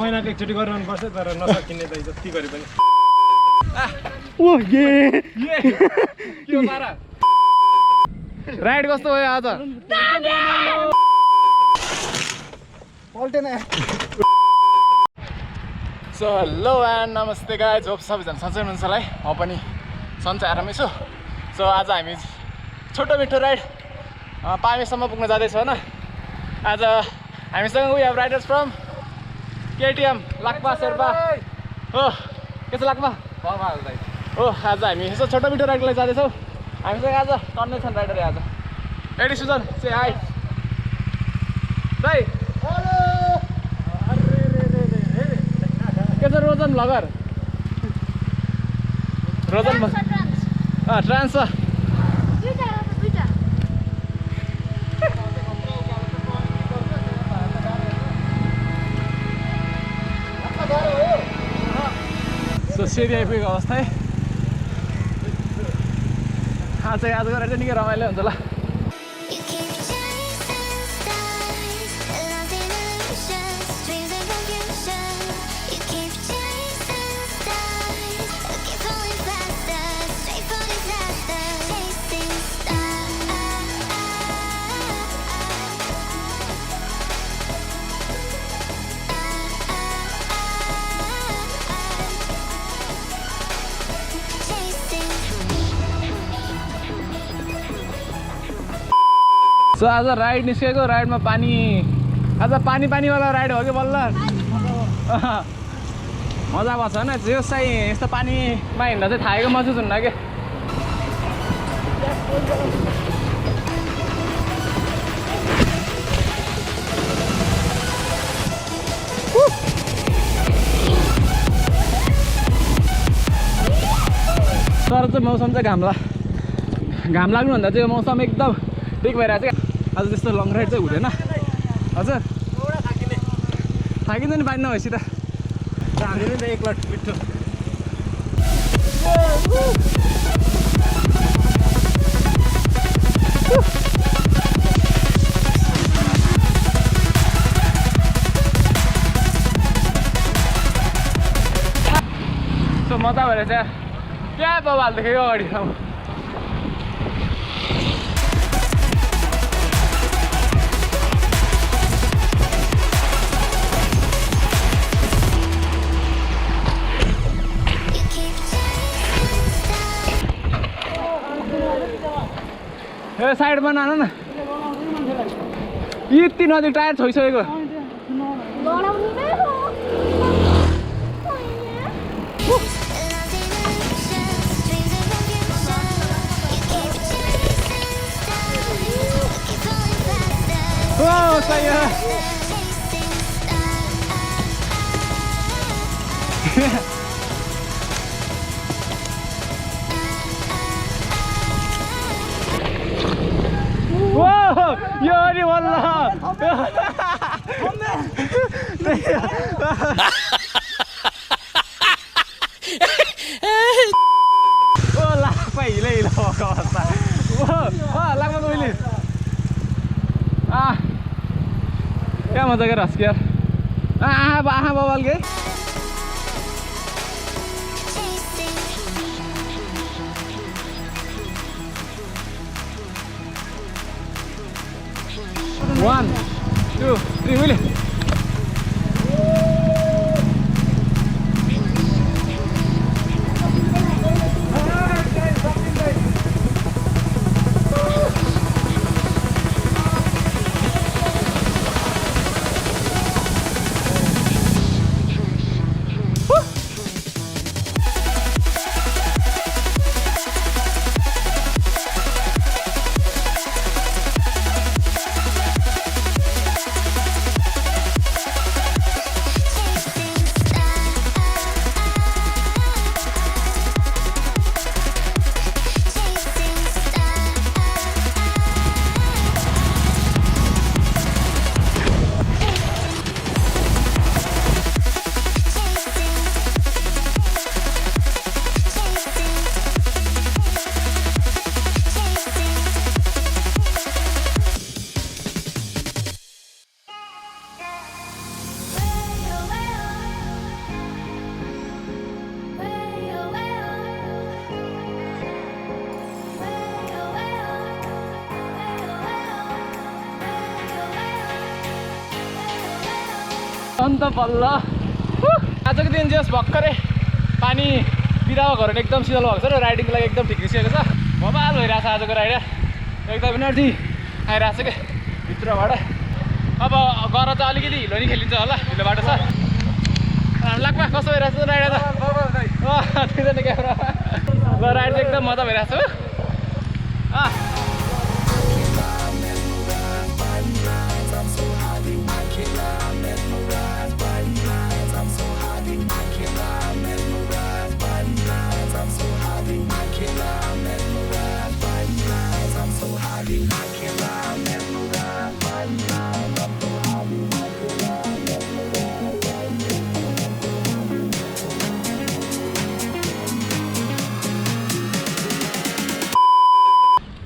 महिनाको एकचोटि गरिरहनु पर्छ तर नसकिने त जति गरे पनि ओ ये के पारा राइड कस्तो भयो आज पल्टेन सो हेलो एन्ड नमस्ते गाइज होप सबैजना सन्चै हुनुहुन्छ होला है म पनि सन्चै आरामै छु सो आज हामी छोटो मिठो राइड पामेसम्म पुग्न जाँदैछ होइन आज हामीसँग we have riders from KTM Lakpa Sherpa हो के छ लाक्पा हो आज हामी यसो छोटो मिठो राइडलाई जाँदैछौँ हामीसँग आज टन्नै छन् राइडर आज एडी सुजन से हाई दाइ के छ रोजन भ्लगर रोजन ट्रान्स छ सो सेरी आइपुगेको अवस्था है आज गएर चाहिँ निकै रमाइलो हुन्छ ल सो आज राइड निस्केको राइडमा पानी आज पानीवाला राइड हो कि बल्ल मजा पर्छ होइन जो चाहिँ यस्तो पानीमा हिँड्दा चाहिँ थाकेको महसुस हुन्न कि तर चाहिँ मौसम चाहिँ घाम लाग्नुभन्दा चाहिँ मौसम एकदम ठिक भइरहेको छ आज त्यस्तो लङ राइड चाहिँ हुँदैन हजुर थाकिँदैन पानी नभएपछि त हामीले नि त एक लट मिठो सो मजा भएर चाहिँ क्या बबाल देखेको अगाडि ए साइडमा नानु न यति नजिक टायर छोइसकेको सही हो यो नि बल्ल ओ लाक्पा हिलो भएको अवस्था लाग्पा उहिले क्या मजाको रस यार आहा बबाल के One, 2, 3, Willie. अन्त बल्ल आजको दिन जस भर्खरै पानी बिरावा घर एकदम शीतल भएको छ र राइडिङको लागि एकदम ठिक भइसकेको छ बबाल भइरहेको छ आजको राइड एकदम एनर्जी आइरहेको छ क्या भित्रबाट अब गर चाहिँ अलिकति हिलो नि खेलिन्छ होला हिलो बाटो छ लाक्पा कस्तो भइरहेको छ राइड त क्यामेरा ल राइड चाहिँ एकदम मजा भइरहेको छ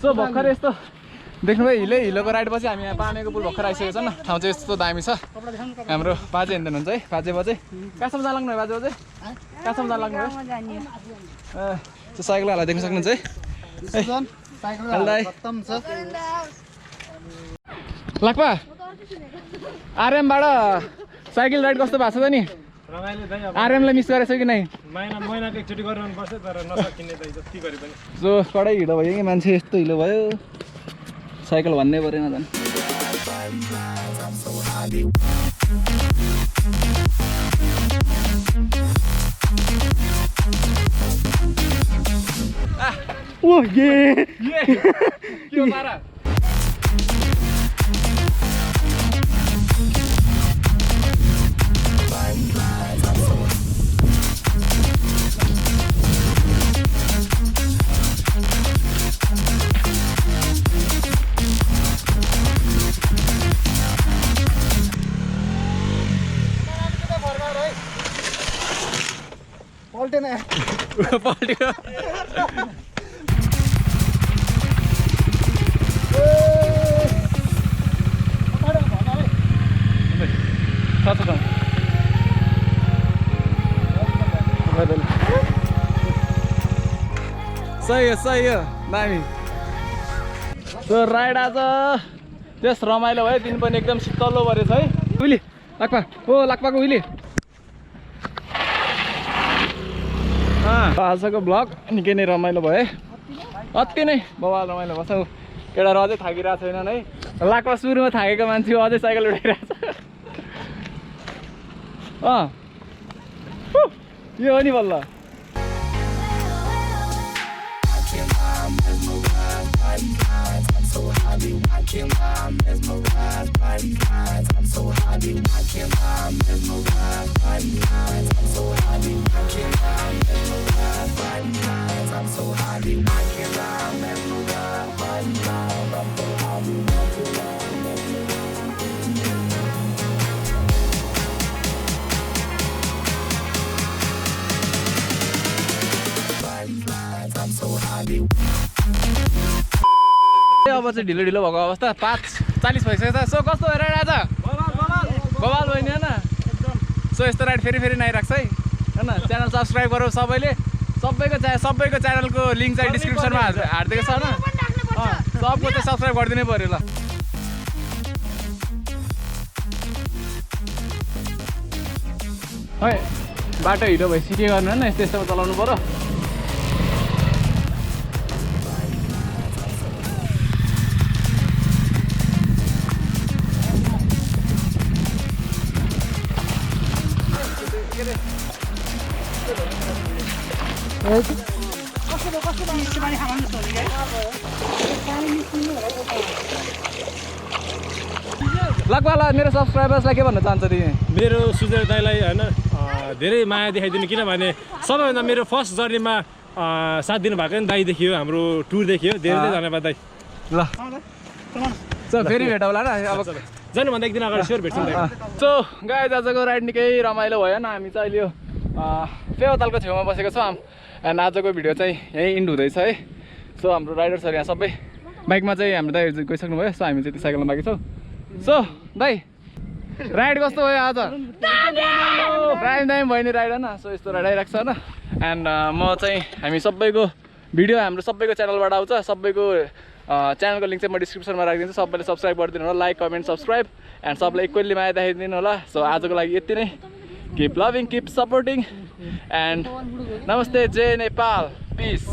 सो भर्खर यस्तो देख्नुभयो हिलोको राइडपछि हामी यहाँ पामेको पुल भर्खर आइसकेको छ न ठाउँ चाहिँ यस्तो दामी छ हाम्रो बाजे हिँड्दैन हुन्छ है बाजे कहाँसम्म जान लाग्नु भयो बाजे कहाँसम्म जान लाग्नु भयो त्यो साइकल हाल्दा देख्न सक्नुहुन्छ है लाक्पा आरएमबाट साइकल राइड कस्तो भएको छ त नि आरएमलाई मिस गरेछ कि नै महिनाको एकचोटि गरिरहनु पर्छ तर नसकिने दाइ जति गरे पनि जो कडै हिलो भयो कि मान्छे यस्तो हिलो भयो साइकल भन्नै परेन झन् ओ ये के हो तारा पल्टेको सही हो दामी त्यो राइड आज त्यस रमाइलो भयो दिन पनि एकदम शीतलो परेछ है उहिले लाक्पा ओ लाक्पाको उहिले आजको ब्लग निकै नै रमाइलो भयो अति नै बबाल रमाइलो भएछ केटा अझै थाकिरहेको छैनन् है लाक्पा सुरुमा थाकेको मान्छे अझै साइकल उठाइरहेको छ यो हो नि बल्ल अब चाहिँ ढिलो ढिलो भएको अवस्था 5:40 भइसकेको छ सो कस्तो भएर आज बबाल भयो नि होइन सो यस्तो राइड फेरि नआइरहेको छ है होइन च्यानल सब्सक्राइब गरौँ सबैको च्यानलको लिङ्क चाहिँ डिस्क्रिप्सनमा हालिदिएको छ होइन सबको चाहिँ सब्सक्राइब गरिदिनै पऱ्यो ल है बाटो हिँडो भएपछि के गर्नु होइन यस्तो चलाउनु पऱ्यो लगभग मेरो सब्सक्राइबर्सलाई के भन्न चाहन्छ तिमी मेरो सुजेर दाइलाई होइन धेरै माया देखाइदिनु किनभने सबैभन्दा मेरो फर्स्ट जर्नीमा साथ दिनुभएको नि दाइ देखियो हाम्रो टुर देखियो धेरै धन्यवाद दाइ ल फेरि भेट होला न अब जानुभन्दा एक दिन अगाडि स्योर भेट्छौँ दाइ सो गाइज आजको राइड निकै रमाइलो भयो न हामी चाहिँ अहिले यो फेवातालको छेउमा बसेको छौँ एन्ड आजको भिडियो चाहिँ यहीँ इन्ड हुँदैछ है सो हाम्रो राइडर्सहरू यहाँ सबै बाइकमा चाहिँ हाम्रो दाइहरू गइसक्नु भयो सो हामी चाहिँ त्यो साइकलमा बाँकी छौँ सो दाइ राइड कस्तो भयो आज दामी भयो नि राइड होइन सो यस्तो राइड आइरहेको छ होइन एन्ड म चाहिँ हामी सबैको भिडियो हाम्रो सबैको च्यानलबाट आउँछ सबैको च्यानलको लिङ्क चाहिँ म डिस्क्रिप्सनमा राखिदिन्छु सबैले सब्सक्राइब गरिदिनु होला लाइक कमेन्ट सब्सक्राइब एन्ड सबैलाई इक्वली माया देखाइदिनु होला सो आजको लागि यति नै keep loving keep supporting and नमस्ते जय नेपाल पिस